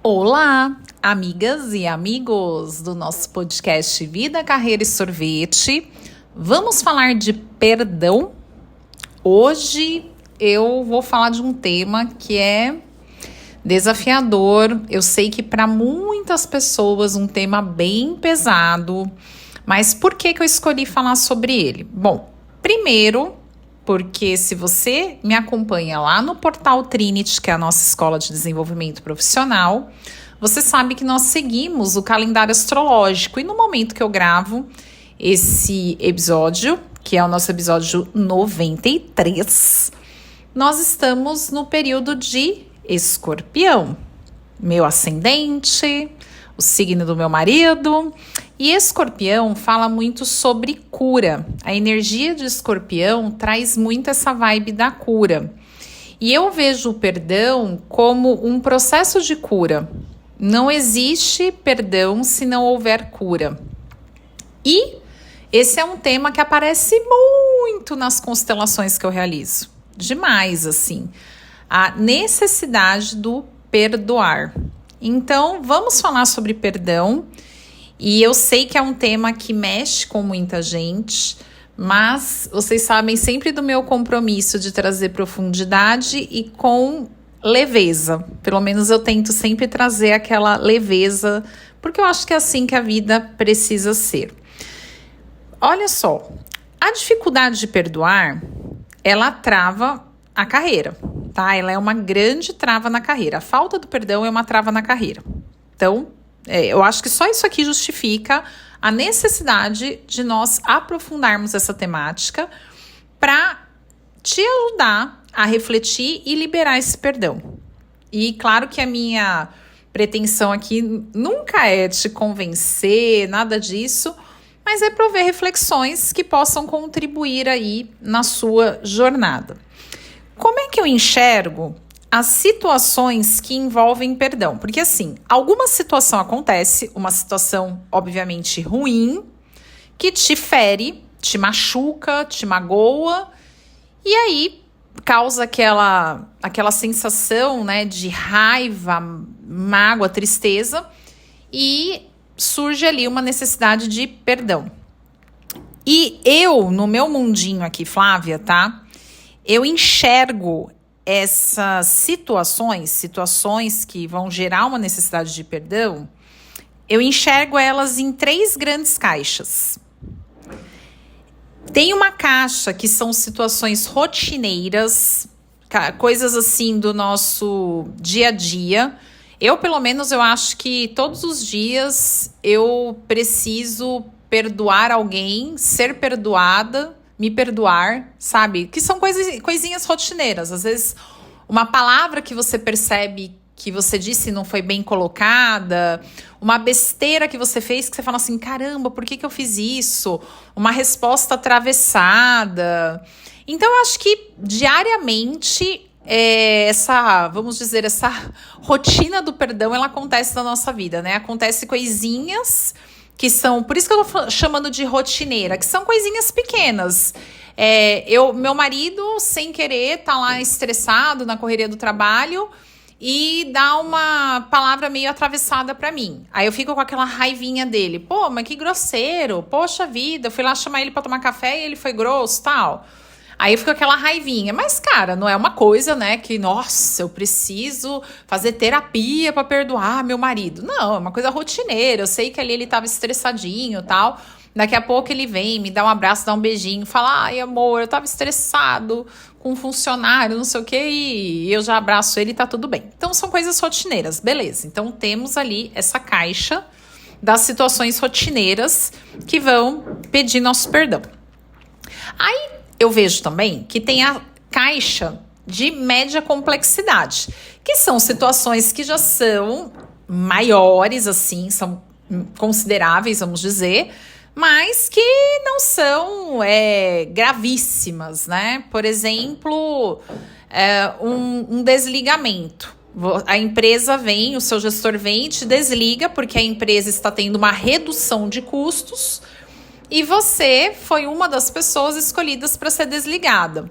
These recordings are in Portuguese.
Olá, amigas e amigos do nosso podcast Vida, Carreira e Sorvete. Vamos falar de perdão? Hoje eu vou falar de um tema que é desafiador. Eu sei que para muitas pessoas um tema bem pesado, mas por que eu escolhi falar sobre ele? Bom, primeiro, porque se você me acompanha lá no Portal Trinity, que é a nossa escola de desenvolvimento profissional, você sabe que nós seguimos o calendário astrológico. E no momento que eu gravo esse episódio, que é o nosso episódio 93, nós estamos no período de Escorpião. Meu ascendente, o signo do meu marido. E Escorpião fala muito sobre cura. A energia de Escorpião traz muito essa vibe da cura. E eu vejo o perdão como um processo de cura. Não existe perdão se não houver cura. E esse é um tema que aparece muito nas constelações que eu realizo. Demais, assim. A necessidade do perdoar. Então, vamos falar sobre perdão. E eu sei que é um tema que mexe com muita gente, mas vocês sabem sempre do meu compromisso de trazer profundidade e com leveza. Pelo menos eu tento sempre trazer aquela leveza, porque eu acho que é assim que a vida precisa ser. Olha só, a dificuldade de perdoar, ela trava a carreira, tá? Ela é uma grande trava na carreira. A falta do perdão é uma trava na carreira. Então, eu acho que só isso aqui justifica a necessidade de nós aprofundarmos essa temática para te ajudar a refletir e liberar esse perdão. E claro que a minha pretensão aqui nunca é te convencer, nada disso, mas é prover reflexões que possam contribuir aí na sua jornada. Como é que eu enxergo as situações que envolvem perdão? Porque assim, alguma situação acontece, uma situação obviamente ruim, que te fere, te machuca, te magoa, e aí causa aquela sensação, né, de raiva, mágoa, tristeza, e surge ali uma necessidade de perdão. E eu, no meu mundinho aqui, Flávia, tá? Eu enxergo essas situações que vão gerar uma necessidade de perdão, eu enxergo elas em 3 grandes caixas. Tem uma caixa que são situações rotineiras, coisas assim do nosso dia a dia. Eu, pelo menos, eu acho que todos os dias eu preciso perdoar alguém, ser perdoada, me perdoar, sabe? Que são coisinhas rotineiras. Às vezes, uma palavra que você percebe que você disse não foi bem colocada, uma besteira que você fez que você fala assim, caramba, por que eu fiz isso? Uma resposta atravessada. Então, eu acho que diariamente essa rotina do perdão, ela acontece na nossa vida, né? Acontece coisinhas que são, por isso que eu tô chamando de rotineira, que são coisinhas pequenas. Meu marido, sem querer, tá lá estressado na correria do trabalho e dá uma palavra meio atravessada pra mim. Aí eu fico com aquela raivinha dele. Pô, mas que grosseiro, poxa vida, eu fui lá chamar ele pra tomar café e ele foi grosso, tal. Aí eu fico com aquela raivinha. Mas, cara, não é uma coisa, né, que, nossa, eu preciso fazer terapia pra perdoar meu marido. Não, é uma coisa rotineira. Eu sei que ali ele tava estressadinho e tal. Daqui a pouco ele vem, me dá um abraço, dá um beijinho, fala, ai, amor, eu tava estressado com um funcionário, não sei o quê, e eu já abraço ele e tá tudo bem. Então, são coisas rotineiras, beleza. Então, temos ali essa caixa das situações rotineiras que vão pedir nosso perdão. Aí, eu vejo também que tem a caixa de média complexidade, que são situações que já são maiores, assim, são consideráveis, vamos dizer, mas que não são gravíssimas, né? Por exemplo, um desligamento. A empresa vem, o seu gestor vem e te desliga porque a empresa está tendo uma redução de custos e você foi uma das pessoas escolhidas para ser desligada.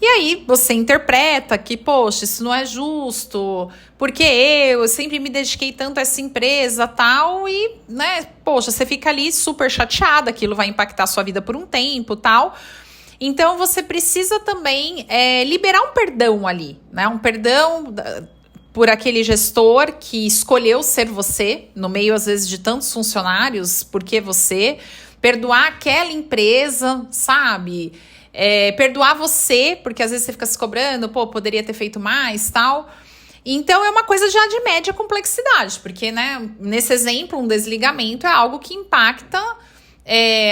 E aí você interpreta que, poxa, isso não é justo, porque eu sempre me dediquei tanto a essa empresa, tal, e, né, poxa, você fica ali super chateada, aquilo vai impactar a sua vida por um tempo, tal. Então você precisa também liberar um perdão ali, né? Um perdão por aquele gestor que escolheu ser você, no meio, às vezes, de tantos funcionários, porque você, perdoar aquela empresa, sabe? Perdoar você, porque às vezes você fica se cobrando, pô, poderia ter feito mais, tal. Então é uma coisa já de média complexidade, porque, né, nesse exemplo, um desligamento é algo que impacta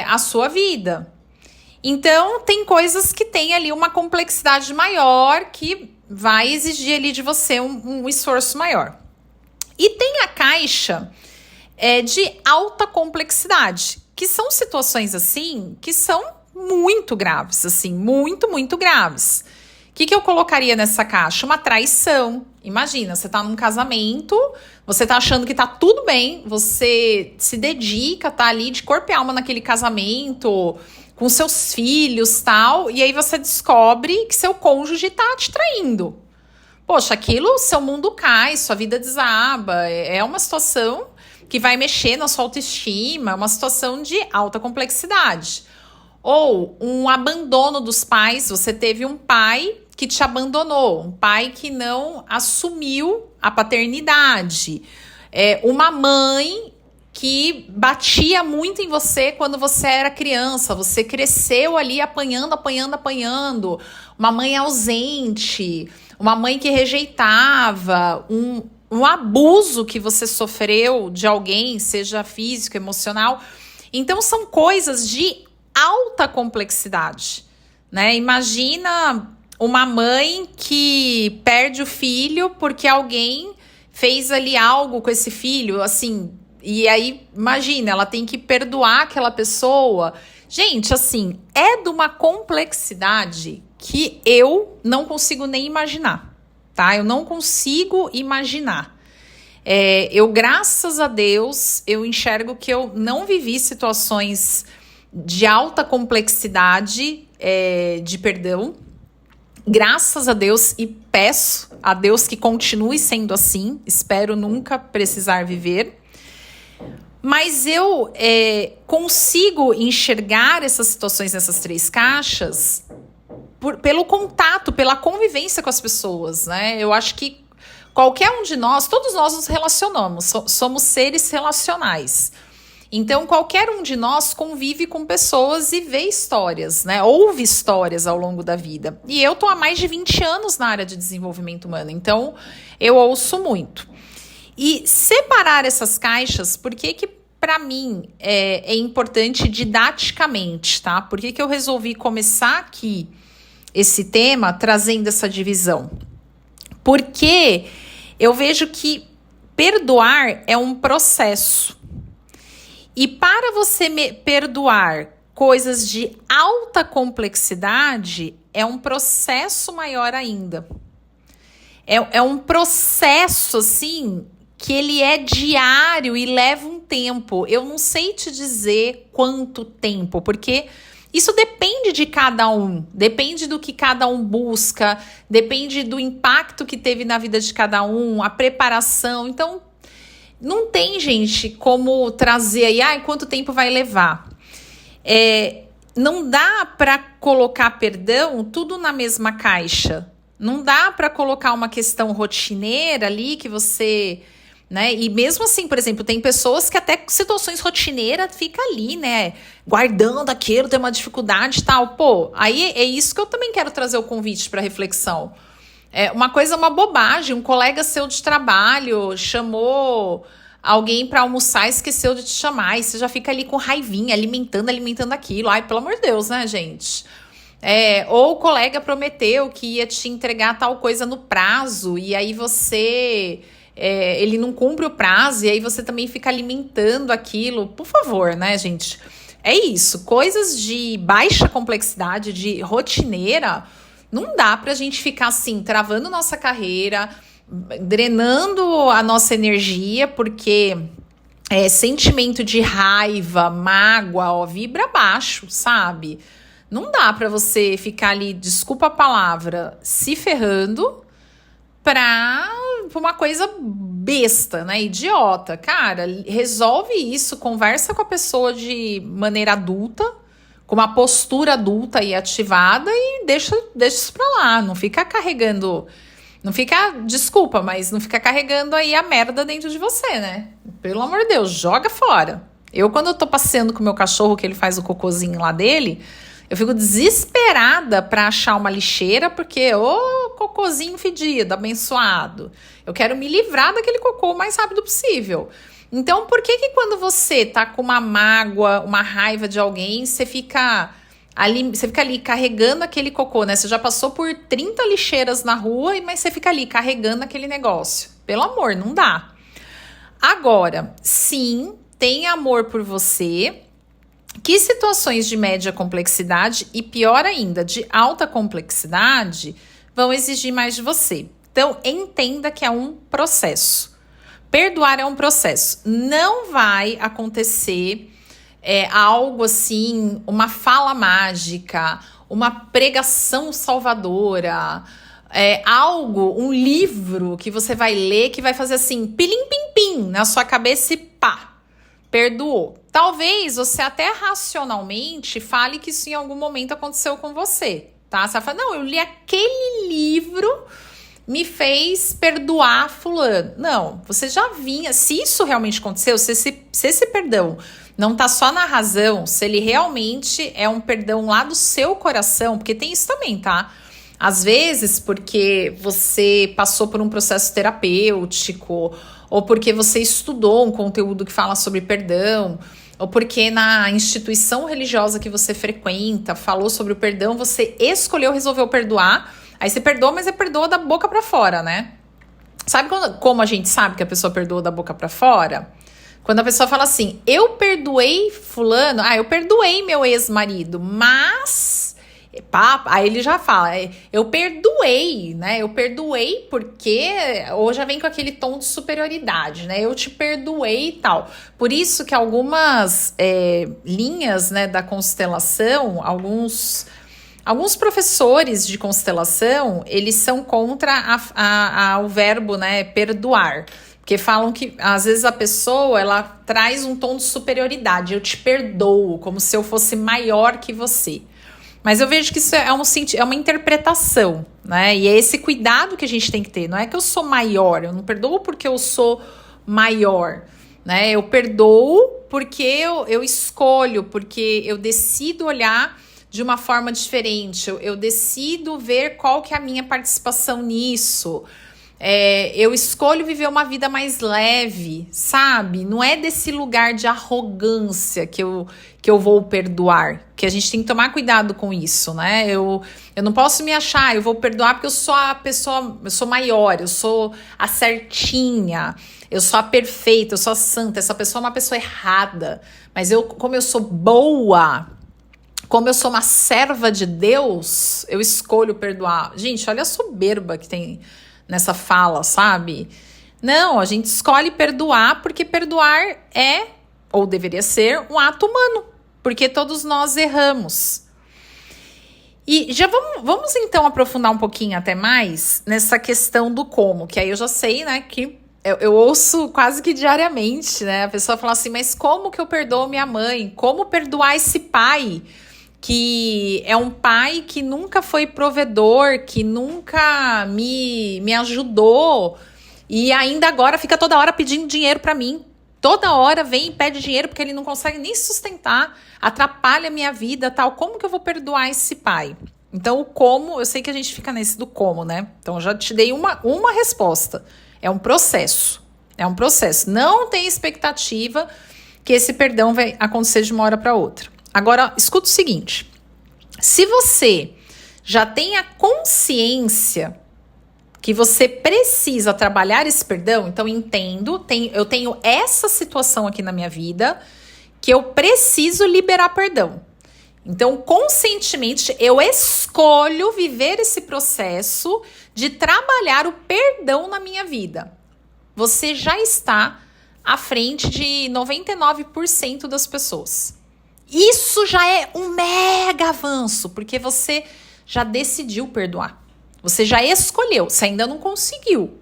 a sua vida. Então tem coisas que tem ali uma complexidade maior que vai exigir ali de você um esforço maior. E tem a caixa de alta complexidade, que são situações assim que são muito graves, assim, muito, muito graves. O que eu colocaria nessa caixa? Uma traição. Imagina, você tá num casamento, você tá achando que tá tudo bem, você se dedica, tá ali de corpo e alma naquele casamento, com seus filhos, tal, e aí você descobre que seu cônjuge tá te traindo. Poxa, aquilo, seu mundo cai, sua vida desaba, é uma situação que vai mexer na sua autoestima, é uma situação de alta complexidade. Ou um abandono dos pais, você teve um pai que te abandonou, um pai que não assumiu a paternidade, uma mãe que batia muito em você quando você era criança, você cresceu ali apanhando, apanhando, apanhando, uma mãe ausente, uma mãe que rejeitava, um abuso que você sofreu de alguém, seja físico, emocional. Então são coisas de alta complexidade, né? Imagina uma mãe que perde o filho porque alguém fez ali algo com esse filho, assim, e aí, imagina, ela tem que perdoar aquela pessoa. Gente, assim, é de uma complexidade que eu não consigo nem imaginar, tá? Eu não consigo imaginar. Graças a Deus, eu enxergo que eu não vivi situações de alta complexidade de perdão. Graças a Deus, e peço a Deus que continue sendo assim. Espero nunca precisar viver. Mas eu consigo enxergar essas situações nessas 3 caixas pelo contato, pela convivência com as pessoas, né? Eu acho que qualquer um de nós, todos nós nos relacionamos, somos seres relacionais. Então, qualquer um de nós convive com pessoas e vê histórias, né? Ouve histórias ao longo da vida. E eu tô há mais de 20 anos na área de desenvolvimento humano, então eu ouço muito. E separar essas caixas, por que para mim é importante didaticamente, tá? Por que eu resolvi começar aqui esse tema trazendo essa divisão? Porque eu vejo que perdoar é um processo. E para você perdoar coisas de alta complexidade, é um processo maior ainda. É um processo, assim, que ele é diário e leva um tempo. Eu não sei te dizer quanto tempo, porque isso depende de cada um, depende do que cada um busca, depende do impacto que teve na vida de cada um, a preparação. Então, não tem, gente, como trazer aí, quanto tempo vai levar. Não dá para colocar perdão tudo na mesma caixa. Não dá para colocar uma questão rotineira ali que você, né? E mesmo assim, por exemplo, tem pessoas que até situações rotineiras fica ali, né? Guardando aquilo, tem uma dificuldade e tal. Pô, aí é isso que eu também quero trazer o convite para reflexão. Uma coisa, uma bobagem, um colega seu de trabalho chamou alguém para almoçar e esqueceu de te chamar, e você já fica ali com raivinha, alimentando aquilo. Ai, pelo amor de Deus, né, gente? Ou o colega prometeu que ia te entregar tal coisa no prazo, e aí você... ele não cumpre o prazo, e aí você também fica alimentando aquilo. Por favor, né, gente? É isso, coisas de baixa complexidade, de rotineira, não dá pra gente ficar assim, travando nossa carreira, drenando a nossa energia, porque sentimento de raiva, mágoa, vibra baixo, sabe? Não dá pra você ficar ali, desculpa a palavra, se ferrando pra uma coisa besta, né? Idiota. Cara, resolve isso, conversa com a pessoa de maneira adulta, com uma postura adulta e ativada e deixa isso pra lá. Não fica carregando. Não fica, desculpa, mas não fica carregando aí a merda dentro de você, né? Pelo amor de Deus, joga fora. Eu, quando eu tô passeando com o meu cachorro, que ele faz o cocôzinho lá dele, eu fico desesperada pra achar uma lixeira, porque, ô, cocôzinho fedido, abençoado. Eu quero me livrar daquele cocô o mais rápido possível. Então, por que quando você tá com uma mágoa, uma raiva de alguém, você fica ali carregando aquele cocô, né? Você já passou por 30 lixeiras na rua, mas você fica ali carregando aquele negócio. Pelo amor, não dá. Agora, sim, tenha amor por você. Que situações de média complexidade e, pior ainda, de alta complexidade vão exigir mais de você? Então, entenda que é um processo. Perdoar é um processo. Não vai acontecer algo assim, uma fala mágica, uma pregação salvadora, um livro que você vai ler que vai fazer assim, pilim-pim-pim na sua cabeça e pá, perdoou. Talvez você até racionalmente fale que isso em algum momento aconteceu com você, tá? Você vai falar, não, eu li aquele livro, me fez perdoar fulano. Não, você já vinha, se isso realmente aconteceu, se esse perdão não tá só na razão, se ele realmente é um perdão lá do seu coração, porque tem isso também, tá? Às vezes, porque você passou por um processo terapêutico, ou porque você estudou um conteúdo que fala sobre perdão, ou porque na instituição religiosa que você frequenta falou sobre o perdão, você resolveu perdoar, aí você perdoa, mas você perdoa da boca pra fora, né? Sabe como a gente sabe que a pessoa perdoa da boca pra fora? Quando a pessoa fala assim, eu perdoei fulano, eu perdoei meu ex-marido, mas... Aí ele já fala, eu perdoei, né? Eu perdoei porque... Ou já vem com aquele tom de superioridade, né? Eu te perdoei e tal. Por isso que algumas linhas, né, da constelação, alguns professores de constelação, eles são contra o verbo, né, perdoar. Porque falam que, às vezes, a pessoa, ela traz um tom de superioridade. Eu te perdoo, como se eu fosse maior que você. Mas eu vejo que isso é uma interpretação, né? E é esse cuidado que a gente tem que ter. Não é que eu sou maior, eu não perdoo porque eu sou maior, né? Eu perdoo porque eu escolho, porque eu decido olhar de uma forma diferente. Eu decido ver qual que é a minha participação nisso. Eu escolho viver uma vida mais leve, sabe? Não é desse lugar de arrogância que eu vou perdoar, que a gente tem que tomar cuidado com isso, né? Eu não posso me achar, eu vou perdoar porque eu sou a pessoa, eu sou maior, eu sou a certinha, eu sou a perfeita, eu sou a santa, essa pessoa é uma pessoa errada, mas como eu sou boa, como eu sou uma serva de Deus, eu escolho perdoar. Gente, olha a soberba que tem nessa fala, sabe? Não, a gente escolhe perdoar porque perdoar é, ou deveria ser, um ato humano, porque todos nós erramos. E já vamos então aprofundar um pouquinho até mais nessa questão do como, que aí eu já sei, né, que eu ouço quase que diariamente, né, a pessoa fala assim, mas como que eu perdoo minha mãe? Como perdoar esse pai? Que é um pai que nunca foi provedor, que nunca me ajudou e ainda agora fica toda hora pedindo dinheiro pra mim. Toda hora vem e pede dinheiro porque ele não consegue nem sustentar, atrapalha a minha vida, tal. Como que eu vou perdoar esse pai? Então, o como, eu sei que a gente fica nesse do como, né? Então, eu já te dei uma resposta. É um processo. É um processo. Não tem expectativa que esse perdão vai acontecer de uma hora para outra. Agora, escuta o seguinte, se você já tem a consciência que você precisa trabalhar esse perdão, então eu tenho essa situação aqui na minha vida que eu preciso liberar perdão. Então, conscientemente, eu escolho viver esse processo de trabalhar o perdão na minha vida. Você já está à frente de 99% das pessoas. Isso já é um mega avanço, porque você já decidiu perdoar. Você já escolheu, você ainda não conseguiu,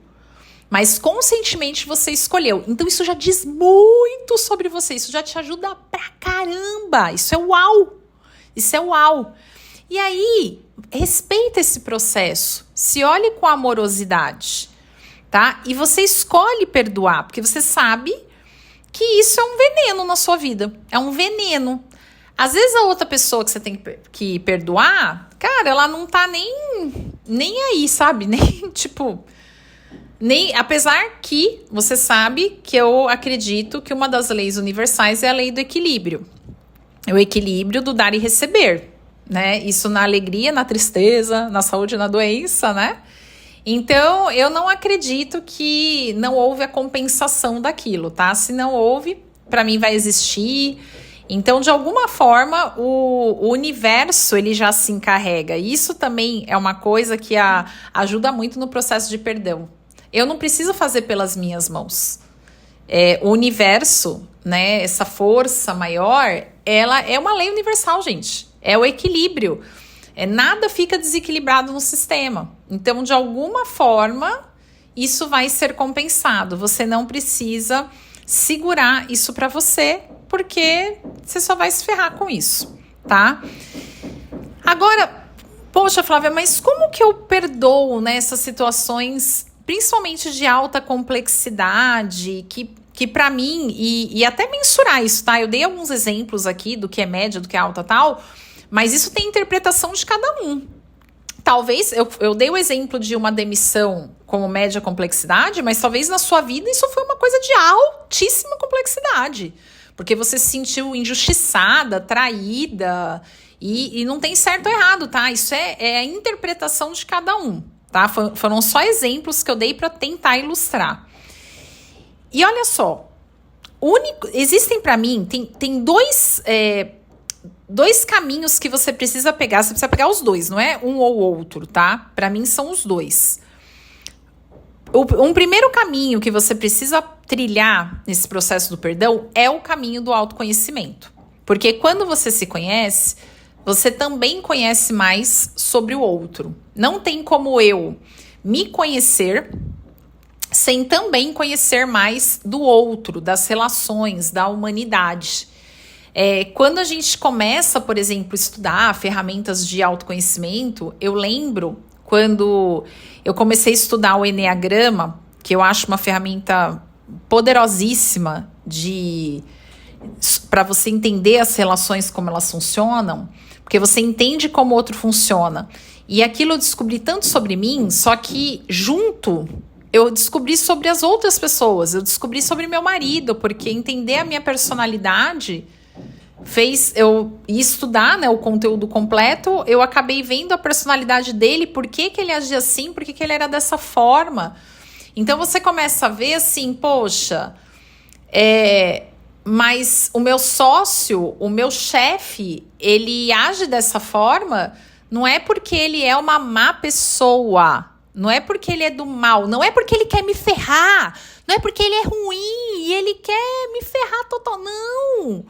mas conscientemente você escolheu. Então isso já diz muito sobre você, isso já te ajuda pra caramba. Isso é uau! Isso é uau! E aí, respeita esse processo, se olhe com amorosidade, tá? E você escolhe perdoar, porque você sabe que isso é um veneno na sua vida, é um veneno. Às vezes a outra pessoa que você tem que perdoar, cara, ela não tá nem aí, sabe? Nem, tipo, nem, apesar que você sabe que eu acredito que uma das leis universais é a lei do equilíbrio. É o equilíbrio do dar e receber, né? Isso na alegria, na tristeza, na saúde e na doença, né? Então, eu não acredito que não houve a compensação daquilo, tá? Se não houve, para mim vai existir. Então, de alguma forma, o universo, ele já se encarrega. Isso também é uma coisa que ajuda muito no processo de perdão. Eu não preciso fazer pelas minhas mãos. O universo, né, essa força maior, ela é uma lei universal, gente. É o equilíbrio. Nada fica desequilibrado no sistema. Então, de alguma forma, isso vai ser compensado. Você não precisa segurar isso para você, porque você só vai se ferrar com isso, tá? Agora, poxa, Flávia, mas como que eu perdoo nessas situações, principalmente de alta complexidade, que para mim, e até mensurar isso, tá? Eu dei alguns exemplos aqui do que é média, do que é alta tal, mas isso tem interpretação de cada um. Talvez, eu dei o exemplo de uma demissão como média complexidade, mas talvez na sua vida isso foi uma coisa de altíssima complexidade. Porque você se sentiu injustiçada, traída, e não tem certo ou errado, tá? Isso é a interpretação de cada um, tá? Foram só exemplos que eu dei para tentar ilustrar. E olha só, existem para mim, tem dois caminhos que você precisa pegar. Você precisa pegar os dois, não é um ou outro, tá? Para mim são os dois. Um primeiro caminho que você precisa trilhar nesse processo do perdão é o caminho do autoconhecimento. Porque quando você se conhece, você também conhece mais sobre o outro. Não tem como eu me conhecer sem também conhecer mais do outro, das relações, da humanidade. Quando a gente começa, por exemplo, a estudar ferramentas de autoconhecimento, eu lembro quando eu comecei a estudar o Eneagrama, que eu acho uma ferramenta poderosíssima para você entender as relações, como elas funcionam, porque você entende como o outro funciona. E aquilo eu descobri tanto sobre mim, só que junto eu descobri sobre as outras pessoas, eu descobri sobre meu marido, porque entender a minha personalidade fez eu estudar, né, o conteúdo completo. Eu acabei vendo a personalidade dele, por que ele agia assim, por que ele era dessa forma. Então você começa a ver assim, poxa, mas o meu sócio, o meu chefe, ele age dessa forma, não é porque ele é uma má pessoa, não é porque ele é do mal, não é porque ele quer me ferrar, não é porque ele é ruim e ele quer me ferrar total, não.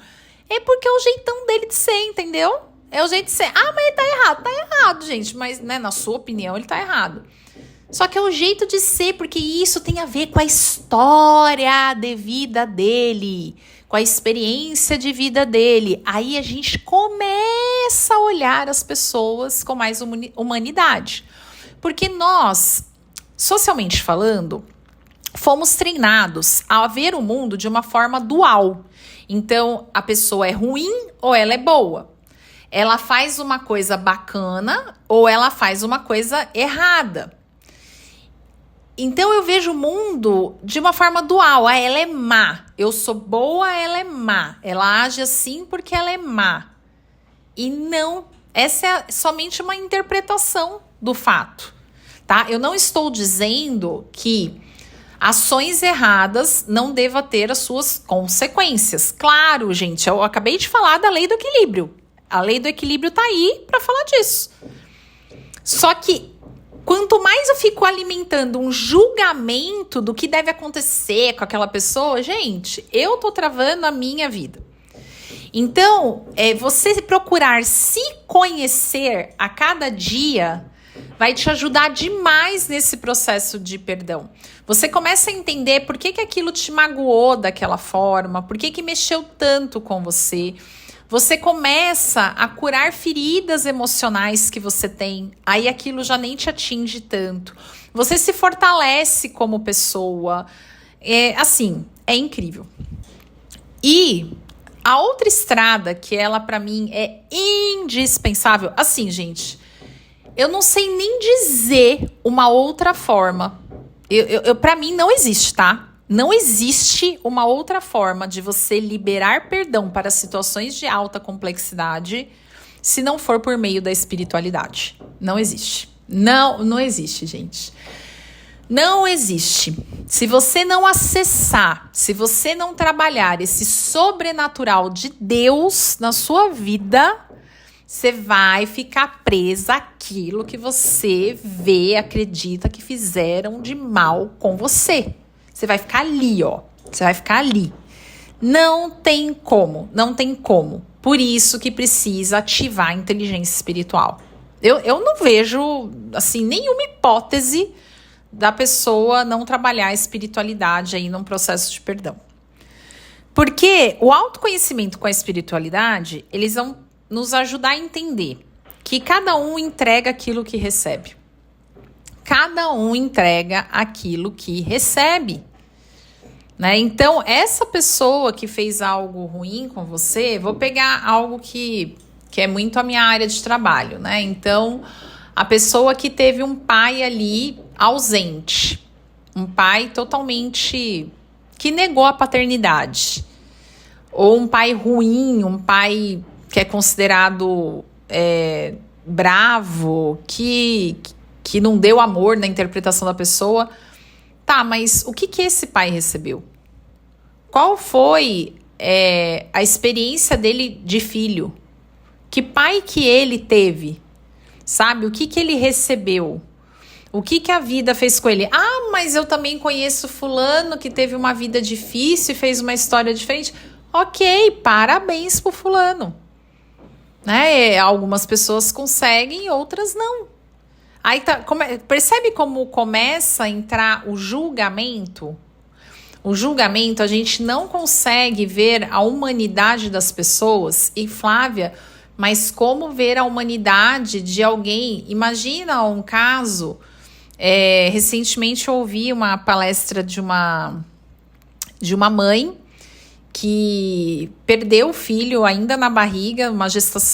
É porque é o jeitão dele de ser, entendeu? É o jeito de ser. Ah, mas ele tá errado, gente. Mas, né, na sua opinião, ele tá errado. Só que é o jeito de ser, porque isso tem a ver com a história de vida dele, com a experiência de vida dele. Aí a gente começa a olhar as pessoas com mais humanidade. Porque nós, socialmente falando, fomos treinados a ver o mundo de uma forma dual. Então, a pessoa é ruim ou ela é boa? Ela faz uma coisa bacana ou ela faz uma coisa errada? Então, eu vejo o mundo de uma forma dual. Ela é má. Eu sou boa, ela é má. Ela age assim porque ela é má. E não, essa é somente uma interpretação do fato, tá? Eu não estou dizendo que ações erradas não deva ter as suas consequências. Claro, gente, eu acabei de falar da lei do equilíbrio. A lei do equilíbrio tá aí para falar disso. Só que quanto mais eu fico alimentando um julgamento do que deve acontecer com aquela pessoa, gente, eu tô travando a minha vida. Então, você procurar se conhecer a cada dia vai te ajudar demais nesse processo de perdão. Você começa a entender por que aquilo te magoou daquela forma, por que mexeu tanto com você. Você começa a curar feridas emocionais que você tem, aí aquilo já nem te atinge tanto. Você se fortalece como pessoa. É incrível. E a outra estrada, que ela pra mim é indispensável, assim, gente, eu não sei nem dizer uma outra forma. Pra mim não existe, tá? Não existe uma outra forma de você liberar perdão para situações de alta complexidade se não for por meio da espiritualidade. Não existe. Não existe, gente. Não existe. Se você não acessar, se você não trabalhar esse sobrenatural de Deus na sua vida, você vai ficar presa àquilo que você vê, acredita que fizeram de mal com você. Você vai ficar ali, ó. Você vai ficar ali. Não tem como. Por isso que precisa ativar a inteligência espiritual. Eu não vejo, assim, nenhuma hipótese da pessoa não trabalhar a espiritualidade aí num processo de perdão. Porque o autoconhecimento com a espiritualidade, eles vão nos ajudar a entender que cada um entrega aquilo que recebe. Cada um entrega aquilo que recebe. Né? Então, essa pessoa que fez algo ruim com você, vou pegar algo que é muito a minha área de trabalho, né? Então, a pessoa que teve um pai ali ausente, um pai totalmente que negou a paternidade, ou um pai ruim, um pai que é considerado bravo, que não deu amor na interpretação da pessoa. Tá, mas o que esse pai recebeu? Qual foi a experiência dele de filho? Que pai que ele teve? Sabe? O que ele recebeu? O que a vida fez com ele? Ah, mas eu também conheço fulano que teve uma vida difícil e fez uma história diferente. Ok, parabéns pro fulano. Né? Algumas pessoas conseguem, outras não. Aí percebe como começa a entrar o julgamento? O julgamento, a gente não consegue ver a humanidade das pessoas. E Flávia, mas como ver a humanidade de alguém? Imagina um caso. Recentemente eu ouvi uma palestra de uma mãe que perdeu o filho ainda na barriga,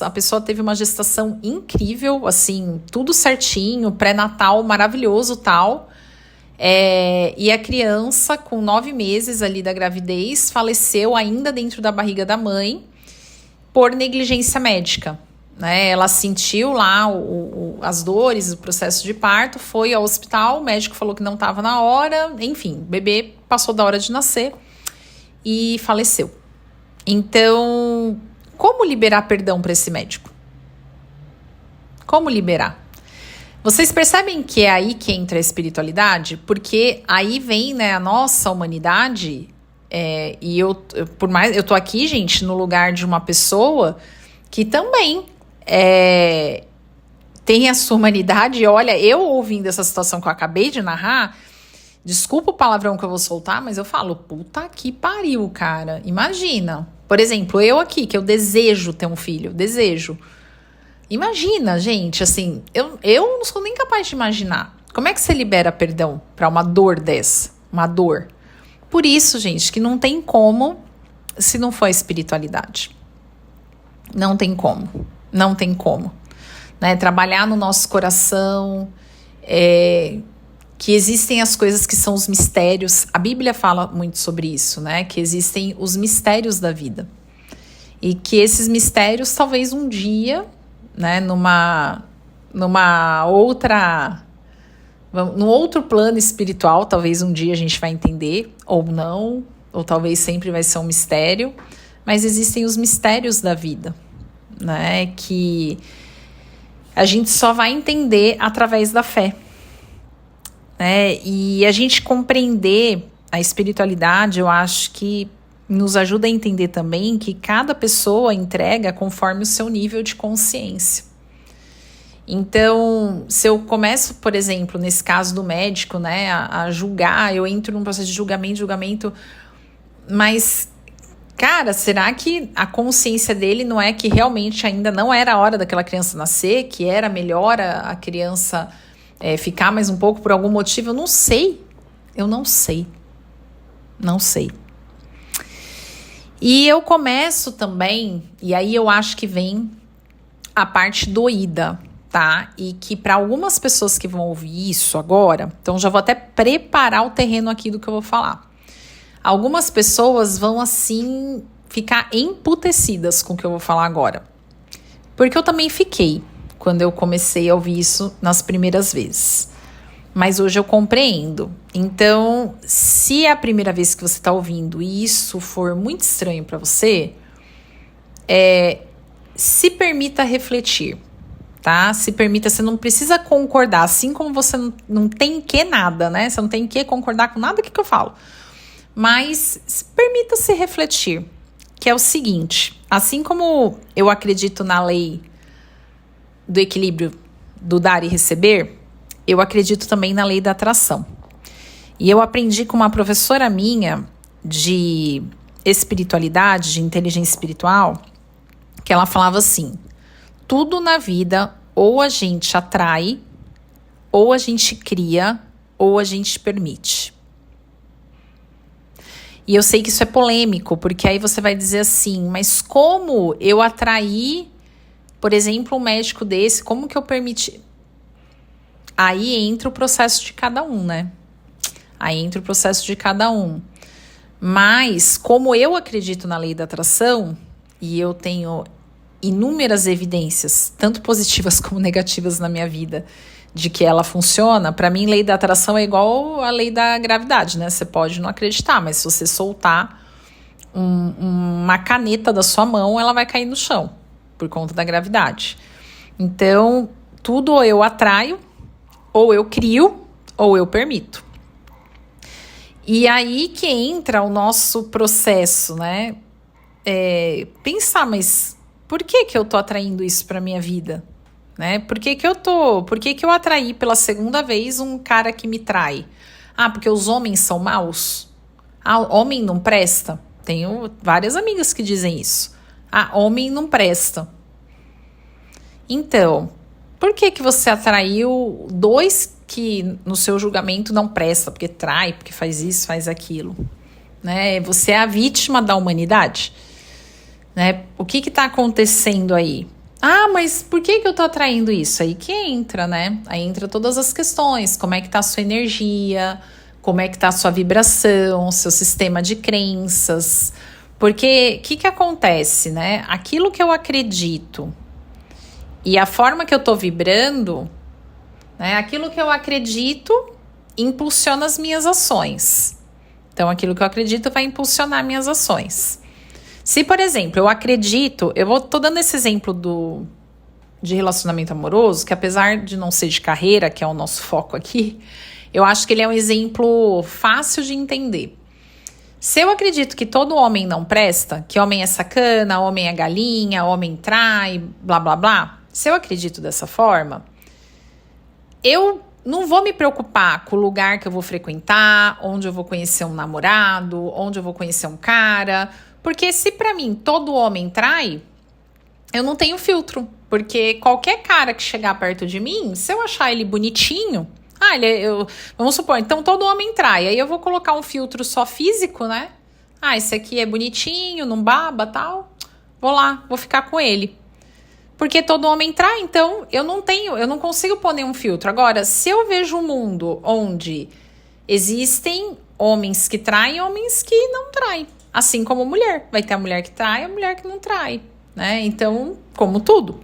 a pessoa teve uma gestação incrível, assim, tudo certinho, pré-natal maravilhoso, tal. E a criança, com 9 meses ali da gravidez, faleceu ainda dentro da barriga da mãe por negligência médica. Né? Ela sentiu lá as dores, o processo de parto, foi ao hospital, o médico falou que não estava na hora, enfim, o bebê passou da hora de nascer e faleceu. Então, como liberar perdão para esse médico? Como liberar? Vocês percebem que é aí que entra a espiritualidade? Porque aí vem, né, a nossa humanidade, e eu tô aqui, gente, no lugar de uma pessoa que também tem a sua humanidade. E olha, eu ouvindo essa situação que eu acabei de narrar, desculpa o palavrão que eu vou soltar, mas eu falo, puta que pariu, cara. Imagina, por exemplo, eu aqui, que eu desejo ter um filho, desejo. Imagina, gente, assim, eu não sou nem capaz de imaginar. Como é que você libera perdão para uma dor dessa? Uma dor. Por isso, gente, que não tem como se não for a espiritualidade. Não tem como. Não tem como. Né? Trabalhar no nosso coração, que existem as coisas que são os mistérios. A Bíblia fala muito sobre isso, né? Que existem os mistérios da vida. E que esses mistérios, talvez um dia, né, num outro plano espiritual, talvez um dia a gente vai entender, ou não, ou talvez sempre vai ser um mistério, mas existem os mistérios da vida, né, que a gente só vai entender através da fé, né, e a gente compreender a espiritualidade, eu acho que nos ajuda a entender também que cada pessoa entrega conforme o seu nível de consciência. Então, se eu começo, por exemplo, nesse caso do médico, né, a julgar, eu entro num processo de julgamento, mas, cara, será que a consciência dele não é que realmente ainda não era a hora daquela criança nascer, que era melhor a criança ficar mais um pouco por algum motivo? Eu não sei. E eu começo também, e aí eu acho que vem a parte doída, tá? E que para algumas pessoas que vão ouvir isso agora, então já vou até preparar o terreno aqui do que eu vou falar. Algumas pessoas vão assim ficar emputecidas com o que eu vou falar agora. Porque eu também fiquei quando eu comecei a ouvir isso nas primeiras vezes. Mas hoje eu compreendo. Então, se é a primeira vez que você está ouvindo e isso for muito estranho para você, se permita refletir, tá? Se permita, você não precisa concordar, assim como você não tem que nada, né? Você não tem que concordar com nada que eu falo. Mas permita-se refletir, que é o seguinte, assim como eu acredito na lei do equilíbrio do dar e receber, eu acredito também na lei da atração. E eu aprendi com uma professora minha de espiritualidade, de inteligência espiritual, que ela falava assim: tudo na vida ou a gente atrai, ou a gente cria, ou a gente permite. E eu sei que isso é polêmico, porque aí você vai dizer assim, mas como eu atraí, por exemplo, um médico desse, como que eu permiti? Aí entra o processo de cada um, né? Mas, como eu acredito na lei da atração, e eu tenho inúmeras evidências, tanto positivas como negativas na minha vida, de que ela funciona, para mim, lei da atração é igual a lei da gravidade, né? Você pode não acreditar, mas se você soltar uma caneta da sua mão, ela vai cair no chão, por conta da gravidade. Então, tudo ou eu atraio, ou eu crio, ou eu permito. E aí que entra o nosso processo, né? Pensar, mas por que eu tô atraindo isso pra minha vida? Né? Por que eu atraí pela segunda vez um cara que me trai? Ah, porque os homens são maus? Ah, homem não presta? Tenho várias amigas que dizem isso. Ah, homem não presta. Então, por que você atraiu dois que no seu julgamento não presta, porque trai, porque faz isso, faz aquilo? Né? Você é a vítima da humanidade? Né? O que está acontecendo aí? Ah, mas por que eu tô atraindo isso? Aí que entra, né? Aí entra todas as questões, como é que tá a sua energia, como é que tá a sua vibração, seu sistema de crenças. Porque o que acontece, né? Aquilo que eu acredito e a forma que eu tô vibrando, né? Aquilo que eu acredito impulsiona as minhas ações. Então, aquilo que eu acredito vai impulsionar minhas ações. Se, por exemplo, eu acredito, tô dando esse exemplo de relacionamento amoroso, que apesar de não ser de carreira, que é o nosso foco aqui, eu acho que ele é um exemplo fácil de entender. Se eu acredito que todo homem não presta, que homem é sacana, homem é galinha, homem trai, blá, blá, blá, se eu acredito dessa forma, eu não vou me preocupar com o lugar que eu vou frequentar, onde eu vou conhecer um namorado, onde eu vou conhecer um cara, porque se pra mim todo homem trai, eu não tenho filtro, porque qualquer cara que chegar perto de mim, se eu achar ele bonitinho, vamos supor, então todo homem trai, aí eu vou colocar um filtro só físico, né? Ah, esse aqui é bonitinho, não baba, tal, vou ficar com ele. Porque todo homem trai, então eu não consigo pôr nenhum filtro. Agora, se eu vejo um mundo onde existem homens que traem e homens que não traem, assim como mulher, vai ter a mulher que trai e a mulher que não trai, né? Então, como tudo.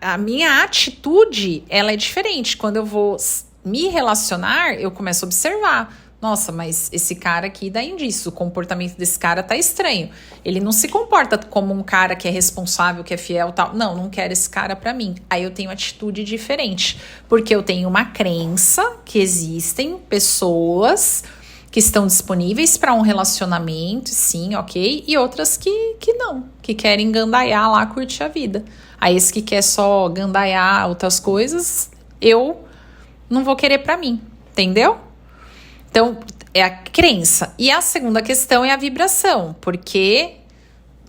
A minha atitude, ela é diferente. Quando eu vou me relacionar, eu começo a observar. Nossa, mas esse cara aqui dá indício, o comportamento desse cara tá estranho. Ele não se comporta como um cara que é responsável, que é fiel, tal. Não quero esse cara pra mim. Aí eu tenho atitude diferente, porque eu tenho uma crença que existem pessoas que estão disponíveis para um relacionamento, sim, ok, e outras que não, que querem gandaiar lá, curtir a vida. Aí esse que quer só gandaiar outras coisas, eu não vou querer para mim, entendeu? Então, é a crença. E a segunda questão é a vibração, porque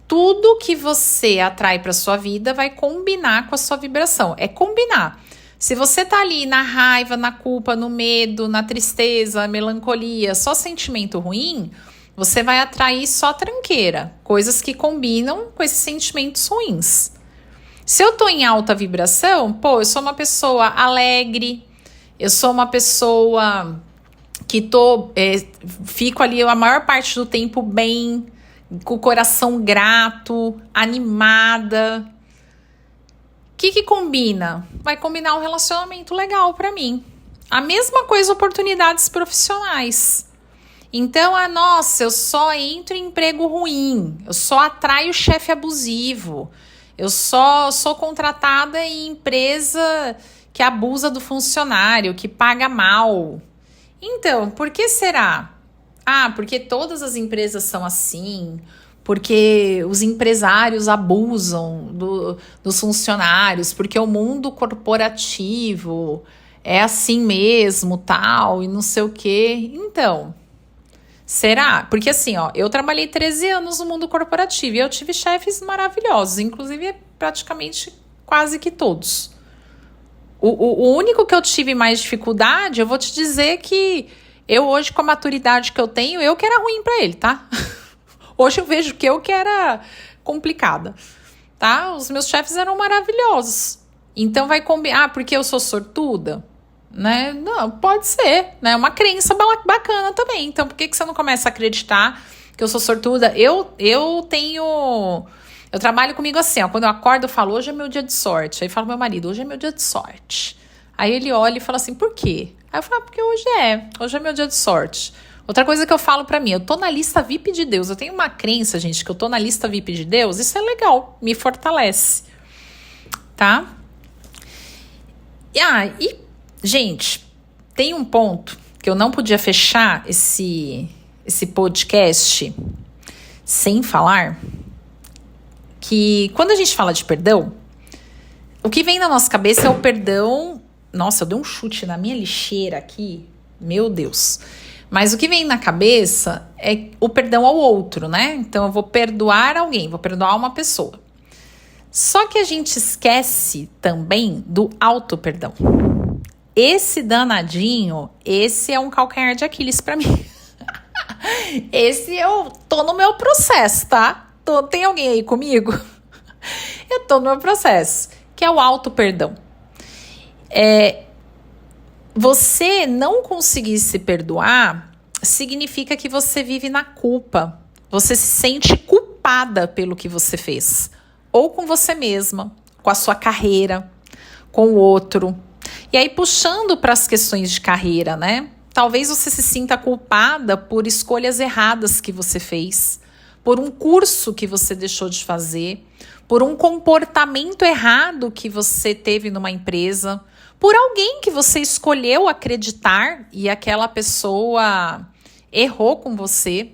tudo que você atrai para sua vida vai combinar com a sua vibração. É combinar. Se você tá ali na raiva, na culpa, no medo, na tristeza, melancolia, só sentimento ruim, você vai atrair só tranqueira, coisas que combinam com esses sentimentos ruins. Se eu tô em alta vibração, eu sou uma pessoa alegre, eu sou uma pessoa que fico ali a maior parte do tempo bem, com o coração grato, animada. O que combina? Vai combinar um relacionamento legal pra mim. A mesma coisa, oportunidades profissionais. Então, nossa, eu só entro em emprego ruim, eu só atraio chefe abusivo, eu só sou contratada em empresa que abusa do funcionário, que paga mal. Então, por que será? Porque todas as empresas são assim, porque os empresários abusam dos funcionários, porque o mundo corporativo é assim mesmo, tal, e não sei o quê. Então, será? Porque assim, eu trabalhei 13 anos no mundo corporativo e eu tive chefes maravilhosos, inclusive praticamente quase que todos. O único que eu tive mais dificuldade, eu vou te dizer que eu hoje, com a maturidade que eu tenho, eu que era ruim pra ele, tá? Hoje eu vejo que eu que era complicada, tá? Os meus chefes eram maravilhosos. Então vai combinar, porque eu sou sortuda, né? Não, pode ser, né? Uma crença bacana também. Então por que você não começa a acreditar que eu sou sortuda? Eu trabalho comigo assim, quando eu acordo eu falo, hoje é meu dia de sorte. Aí eu falo pro meu marido, hoje é meu dia de sorte. Aí ele olha e fala assim, por quê? Aí eu falo, porque hoje é meu dia de sorte. Outra coisa que eu falo pra mim, eu tô na lista VIP de Deus. Eu tenho uma crença, gente, que eu tô na lista VIP de Deus. Isso é legal, me fortalece, tá? E gente, tem um ponto que eu não podia fechar esse podcast sem falar, que quando a gente fala de perdão, o que vem na nossa cabeça é o perdão. Nossa, eu dei um chute na minha lixeira aqui, meu Deus. Mas o que vem na cabeça é o perdão ao outro, né? Então eu vou perdoar alguém, vou perdoar uma pessoa. Só que a gente esquece também do auto-perdão. Esse danadinho, esse é um calcanhar de Aquiles pra mim. Esse eu tô no meu processo, tá? Tem alguém aí comigo? Eu tô no meu processo, que é o auto-perdão. Você não conseguir se perdoar significa que você vive na culpa. Você se sente culpada pelo que você fez. Ou com você mesma, com a sua carreira, com o outro. E aí, puxando para as questões de carreira, né? Talvez você se sinta culpada por escolhas erradas que você fez, por um curso que você deixou de fazer, por um comportamento errado que você teve numa empresa, por alguém que você escolheu acreditar e aquela pessoa errou com você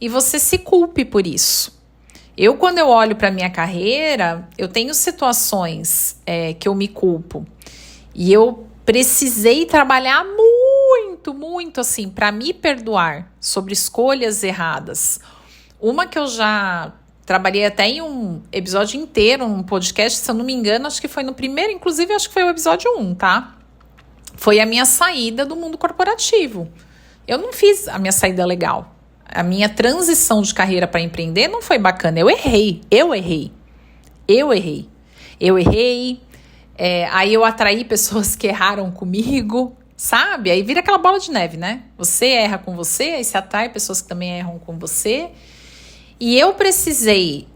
e você se culpe por isso. Quando eu olho para minha carreira, eu tenho situações que eu me culpo e eu precisei trabalhar muito, muito assim para me perdoar sobre escolhas erradas. Uma que eu já trabalhei até em um episódio inteiro, um podcast, se eu não me engano, acho que foi no primeiro, inclusive acho que foi o episódio 1, tá? Foi a minha saída do mundo corporativo. Eu não fiz a minha saída legal. A minha transição de carreira para empreender não foi bacana. Eu errei. Aí eu atraí pessoas que erraram comigo, sabe? Aí vira aquela bola de neve, né? Você erra com você, aí você atrai pessoas que também erram com você. E eu precisei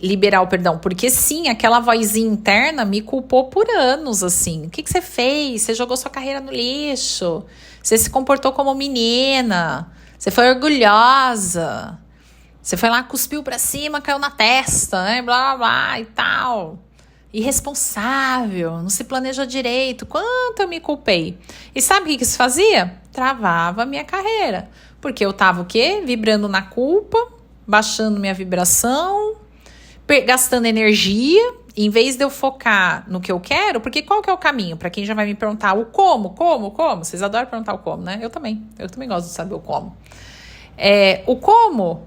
liberar o perdão, porque sim, aquela vozinha interna me culpou por anos, assim. O que você fez? Você jogou sua carreira no lixo. Você se comportou como menina. Você foi orgulhosa. Você foi lá, cuspiu pra cima, caiu na testa, né? Blá, blá, blá e tal. irresponsável, não se planeja direito. Quanto eu me culpei. E sabe o que isso fazia? Travava a minha carreira. Porque eu tava o quê? Vibrando na culpa, baixando minha vibração, gastando energia, em vez de eu focar no que eu quero, porque qual que é o caminho? Para quem já vai me perguntar o como? Vocês adoram perguntar o como, né? Eu também gosto de saber o como. O como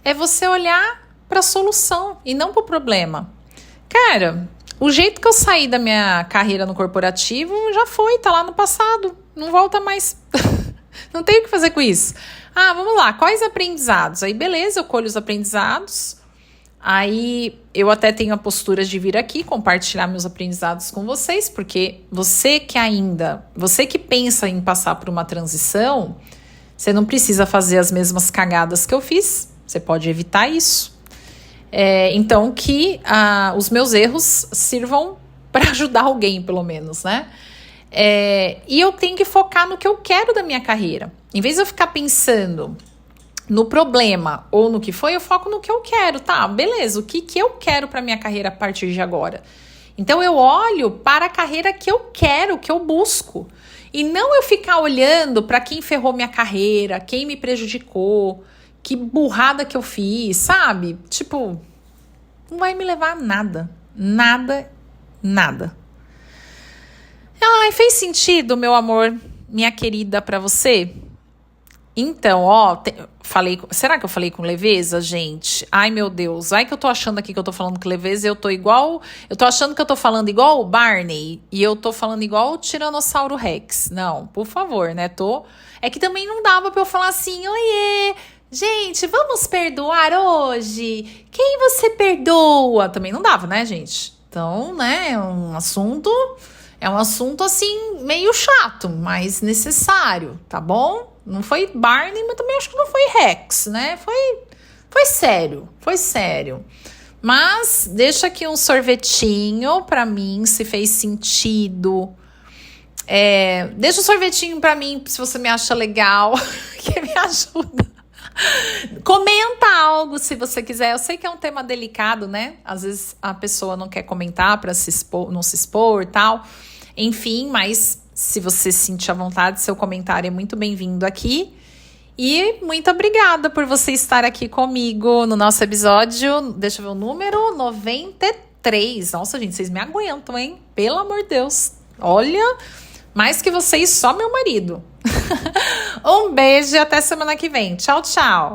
é você olhar para a solução e não para o problema. Cara, o jeito que eu saí da minha carreira no corporativo já foi, tá lá no passado, não volta mais. Não tenho o que fazer com isso. Vamos lá, quais aprendizados? Aí beleza, eu colho os aprendizados. Aí eu até tenho a postura de vir aqui compartilhar meus aprendizados com vocês, porque você que pensa em passar por uma transição, você não precisa fazer as mesmas cagadas que eu fiz, você pode evitar isso. Então que os meus erros sirvam para ajudar alguém, pelo menos, né? E eu tenho que focar no que eu quero da minha carreira. Em vez de eu ficar pensando no problema ou no que foi, eu foco no que eu quero, tá? Beleza, o que eu quero para minha carreira a partir de agora? Então eu olho para a carreira que eu quero, que eu busco. E não eu ficar olhando para quem ferrou minha carreira, quem me prejudicou, que burrada que eu fiz, sabe? Tipo, não vai me levar a nada. Nada. Fez sentido, meu amor, minha querida, pra você? Então, será que eu falei com leveza, gente? Ai, meu Deus, que eu tô achando aqui que eu tô falando com leveza e eu tô achando que eu tô falando igual o Barney e eu tô falando igual o Tiranossauro Rex. Não, por favor, né? É que também não dava pra eu falar assim, oiê, gente, vamos perdoar hoje? Quem você perdoa? Também não dava, né, gente? Então, né, é um assunto assim, meio chato, mas necessário, tá bom? Não foi Barney, mas também acho que não foi Rex, né? Foi sério. Mas deixa aqui um sorvetinho pra mim, se fez sentido. Deixa um sorvetinho pra mim, se você me acha legal, que me ajuda. Comenta algo se você quiser. Eu sei que é um tema delicado, né? Às vezes a pessoa não quer comentar para não se expor e tal. Enfim, mas se você sentir à vontade, seu comentário é muito bem-vindo aqui. E muito obrigada por você estar aqui comigo no nosso episódio, deixa eu ver o número, 93. Nossa, gente, vocês me aguentam, hein? Pelo amor de Deus. Olha, mais que vocês, só meu marido. Um beijo e até semana que vem. Tchau, tchau.